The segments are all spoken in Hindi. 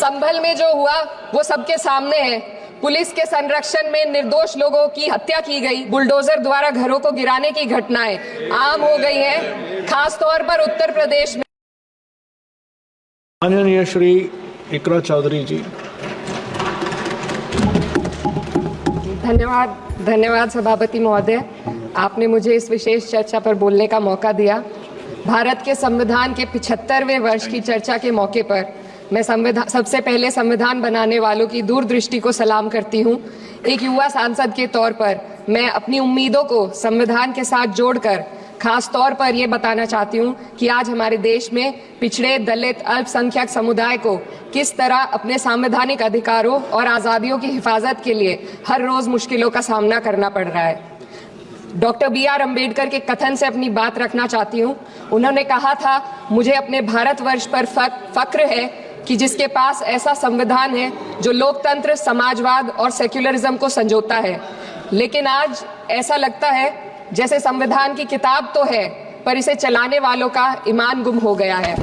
संभल में जो हुआ वो सबके सामने है। पुलिस के संरक्षण में निर्दोष लोगों की हत्या की गई, बुलडोजर द्वारा घरों को गिराने की घटनाएं आम हो गई हैं, खास तौर पर उत्तर प्रदेश में। माननीय श्री इकरा चौधरी जी। धन्यवाद सभापति महोदय, आपने मुझे इस विशेष चर्चा पर बोलने का मौका दिया। भारत के संविधान के 75वें वर्ष की चर्चा के मौके पर मैं सबसे पहले संविधान बनाने वालों की दूरदृष्टि को सलाम करती हूँ। एक युवा सांसद के तौर पर मैं अपनी उम्मीदों को संविधान के साथ जोड़कर खास तौर पर ये बताना चाहती हूँ कि आज हमारे देश में पिछड़े, दलित, अल्पसंख्यक समुदाय को किस तरह अपने संवैधानिक अधिकारों और आज़ादियों की हिफाजत के लिए हर रोज मुश्किलों का सामना करना पड़ रहा है। Doctor B.R. अम्बेडकर के कथन से अपनी बात रखना चाहती हूँ। उन्होंने कहा था, मुझे अपने भारतवर्ष पर फक्र है कि जिसके पास ऐसा संविधान है जो लोकतंत्र, समाजवाद और सेक्युलरिज्म को संजोता है। लेकिन आज ऐसा लगता है जैसे संविधान की किताब तो है पर इसे चलाने वालों का ईमान गुम हो गया है।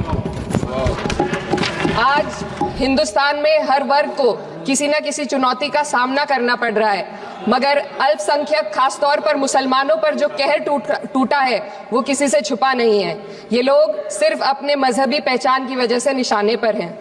आज हिंदुस्तान में हर वर्ग को किसी न किसी चुनौती का सामना करना पड़ रहा है, मगर अल्पसंख्यक खासतौर पर मुसलमानों पर जो कहर टूटा है वो किसी से छुपा नहीं है। ये लोग सिर्फ अपने मजहबी पहचान की वजह से निशाने पर हैं।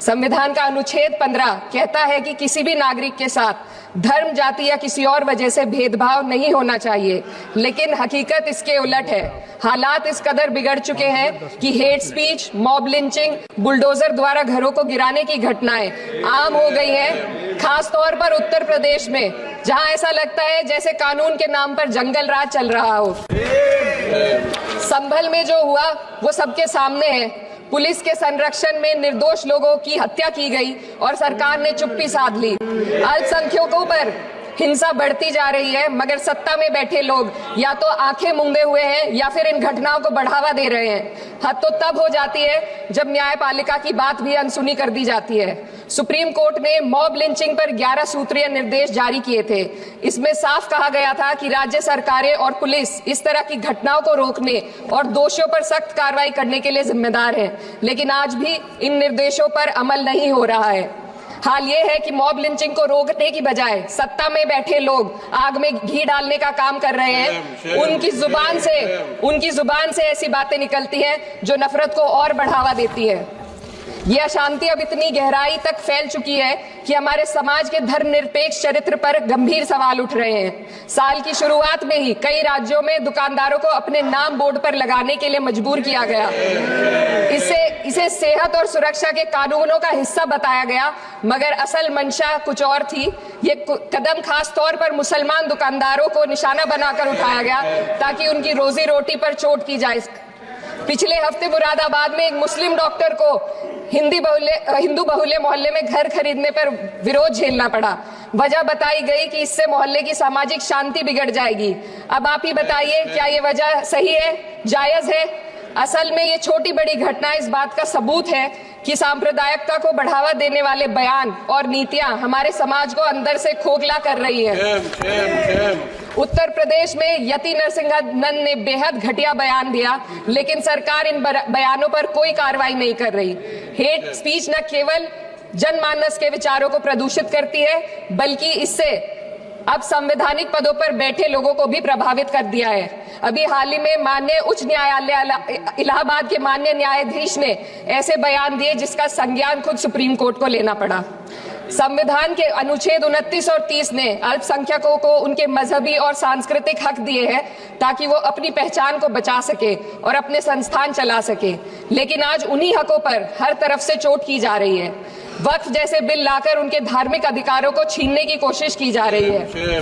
संविधान का अनुच्छेद 15 कहता है कि किसी भी नागरिक के साथ धर्म, जाति या किसी और वजह से भेदभाव नहीं होना चाहिए, लेकिन हकीकत इसके उलट है। हालात इस कदर बिगड़ चुके हैं कि hate speech, mob lynching, bulldozer द्वारा घरों को गिराने की घटनाएं आम हो गई हैं, खास तौर पर उत्तर प्रदेश में, जहां ऐसा लगता है जैसे कानून के नाम पर जंगल राज चल रहा हो। संभल में जो हुआ वो सबके सामने है। पुलिस के संरक्षण में निर्दोष लोगों की हत्या की गई और सरकार ने चुप्पी साध ली। अल्पसंख्यकों पर हिंसा बढ़ती जा रही है, मगर सत्ता में बैठे लोग या तो आंखें मूंदे हुए हैं या फिर इन घटनाओं को बढ़ावा दे रहे हैं। हद तो तब हो जाती है जब न्यायपालिका की बात भी अनसुनी कर दी जाती है। सुप्रीम कोर्ट ने मॉब लिंचिंग पर 11 सूत्रीय निर्देश जारी किए थे। इसमें साफ कहा गया था कि राज्य सरकारें और पुलिस इस तरह की घटनाओं को रोकने और दोषियों पर सख्त कार्रवाई करने के लिए जिम्मेदार है, लेकिन आज भी इन निर्देशों पर अमल नहीं हो रहा है। हाल ये है कि मॉब लिंचिंग को रोकने की बजाय सत्ता में बैठे लोग आग में घी डालने का काम कर रहे हैं। उनकी जुबान से ऐसी बातें निकलती हैं जो नफरत को और बढ़ावा देती है। ये अशांति अब इतनी गहराई तक फैल चुकी है कि हमारे समाज के धर्मनिरपेक्ष चरित्र पर गंभीर सवाल उठ रहे हैं। साल की शुरुआत में ही कई राज्यों में दुकानदारों को अपने नाम बोर्ड पर लगाने के लिए मजबूर किया गया। इसे सेहत और सुरक्षा के कानूनों का हिस्सा बताया गया, मगर असल मंशा कुछ और थी। ये कदम खास तौर पर मुसलमान दुकानदारों को निशाना बनाकर उठाया गया ताकि उनकी रोजी रोटी पर चोट की जाए। पिछले हफ्ते मुरादाबाद में एक मुस्लिम डॉक्टर को हिंदू बहुल्य मोहल्ले में घर खरीदने पर विरोध झेलना पड़ा। वजह बताई गई कि इससे मोहल्ले की सामाजिक शांति बिगड़ जाएगी। अब आप ही बताइए, क्या ये वजह सही है, जायज है? असल में ये छोटी बड़ी घटना इस बात का सबूत है कि सांप्रदायिकता को बढ़ावा देने वाले बयान और नीतियां हमारे समाज को अंदर से खोखला कर रही है। उत्तर प्रदेश में यति नरसिंहन ने बेहद घटिया बयान दिया, लेकिन सरकार इन बयानों पर कोई कार्रवाई नहीं कर रही। हेट स्पीच न केवल जनमानस के विचारों को प्रदूषित करती है, बल्कि इससे अब संवैधानिक पदों पर बैठे लोगों को भी प्रभावित कर दिया है। अभी हाल ही में माननीय उच्च न्यायालय इलाहाबाद के माननीय न्यायाधीश ने ऐसे बयान दिए जिसका संज्ञान खुद सुप्रीम कोर्ट को लेना पड़ा। संविधान के अनुच्छेद 29 और 30 ने अल्पसंख्यकों को उनके मजहबी और सांस्कृतिक हक दिए हैं ताकि वो अपनी पहचान को बचा सके और अपने संस्थान चला सके, लेकिन आज उन्हीं हकों पर हर तरफ से चोट की जा रही है। वक्फ जैसे बिल लाकर उनके धार्मिक अधिकारों को छीनने की कोशिश की जा रही है।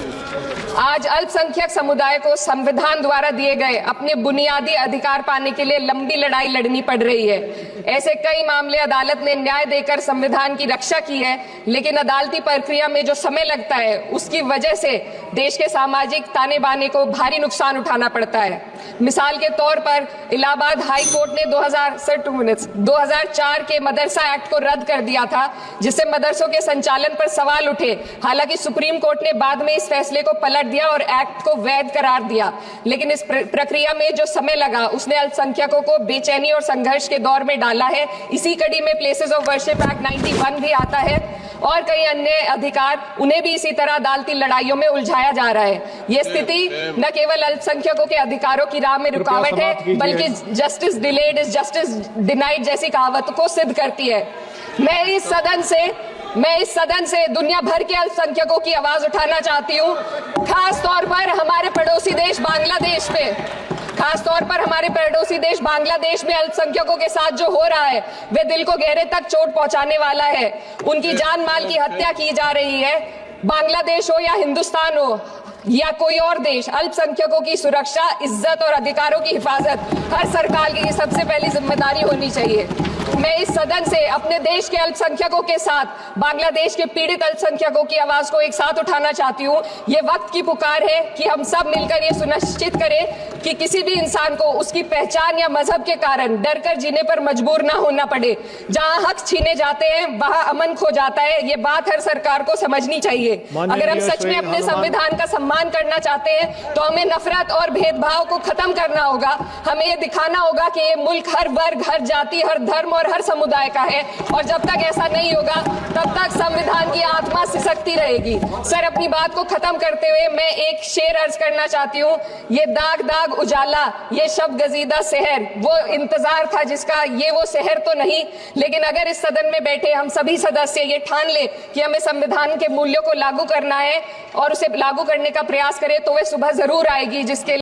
आज अल्पसंख्यक समुदाय को संविधान द्वारा दिए गए अपने बुनियादी अधिकार पाने के लिए लंबी लड़ाई लड़नी पड़ रही है। ऐसे कई मामले अदालत ने न्याय देकर संविधान की रक्षा की है, लेकिन अदालती प्रक्रिया में जो समय लगता है उसकी वजह से देश के सामाजिक ताने बाने को भारी नुकसान उठाना पड़ता है। मिसाल के तौर पर इलाहाबाद हाई कोर्ट ने 2004 के मदरसा एक्ट को रद्द कर दिया था, जिससे मदरसों के संचालन पर सवाल उठे। हालांकि सुप्रीम कोर्ट ने बाद में इस फैसले को पलट दिया और एक्ट को वैध करार दिया, लेकिन इस प्रक्रिया में जो समय लगा उसने अल्पसंख्यकों को बेचैनी और संघर्ष के दौर में डाला है। इसी कड़ी में प्लेसेस ऑफ वर्शिप एक्ट 91 भी आता है और कई अन्य अधिकार, उन्हें भी इसी तरह अदालती लड़ाइयों में उलझाया जा रहा है। ये स्थिति न केवल अल्पसंख्यकों के अधिकारों की राह में रुकावट है, बल्कि justice delayed is justice denied जैसी कहावत को सिद्ध करती है। मैं इस सदन से दुनिया भर के अल्पसंख्यकों की आवाज उठाना चाहती हूँ, खास तौर पर हमारे पड़ोसी देश बांग्लादेश में अल्पसंख्यकों के साथ जो हो रहा है वे दिल को गहरे तक चोट पहुंचाने वाला है। उनकी जान माल की हत्या की जा रही है। बांग्लादेश हो या हिंदुस्तान हो या कोई और देश, अल्पसंख्यकों की सुरक्षा, इज्जत और अधिकारों की हिफाजत हर सरकार की सबसे पहली जिम्मेदारी होनी चाहिए। मैं इस सदन से अपने देश के अल्पसंख्यकों के साथ बांग्लादेश के पीड़ित अल्पसंख्यकों की आवाज को एक साथ उठाना चाहती हूँ। ये वक्त की पुकार है कि हम सब मिलकर ये सुनिश्चित करें कि किसी भी इंसान को उसकी पहचान या मजहब के कारण डरकर जीने पर मजबूर ना होना पड़े। जहाँ हक छीने जाते हैं वहाँ अमन खो जाता है। ये बात हर सरकार को समझनी चाहिए। अगर हम सच में अपने संविधान का सम्मान करना चाहते हैं तो हमें नफरत और भेदभाव को खत्म करना होगा। हमें ये दिखाना होगा कि ये मुल्क हर वर्ग, हर जाति, हर धर्म और हर समुदाय का है, और जब तक ऐसा नहीं होगा तब तक संविधान की आत्मा सिसकती रहेगी। सर, अपनी बात को खत्म करते हुए मैं एक शेर अर्ज करना चाहती हूँ। ये दाग दाग उजाला, ये शब गजीदा शहर, वो इंतजार था जिसका, ये वो शहर तो नहीं। लेकिन अगर इस सदन में बैठे हम सभी सदस्य ये ठान ले कि हमें संविधान के मूल्यों को लागू करना है और उसे लागू करने का प्रयास करें, तो वह सुबह जरूर आएगी जिसके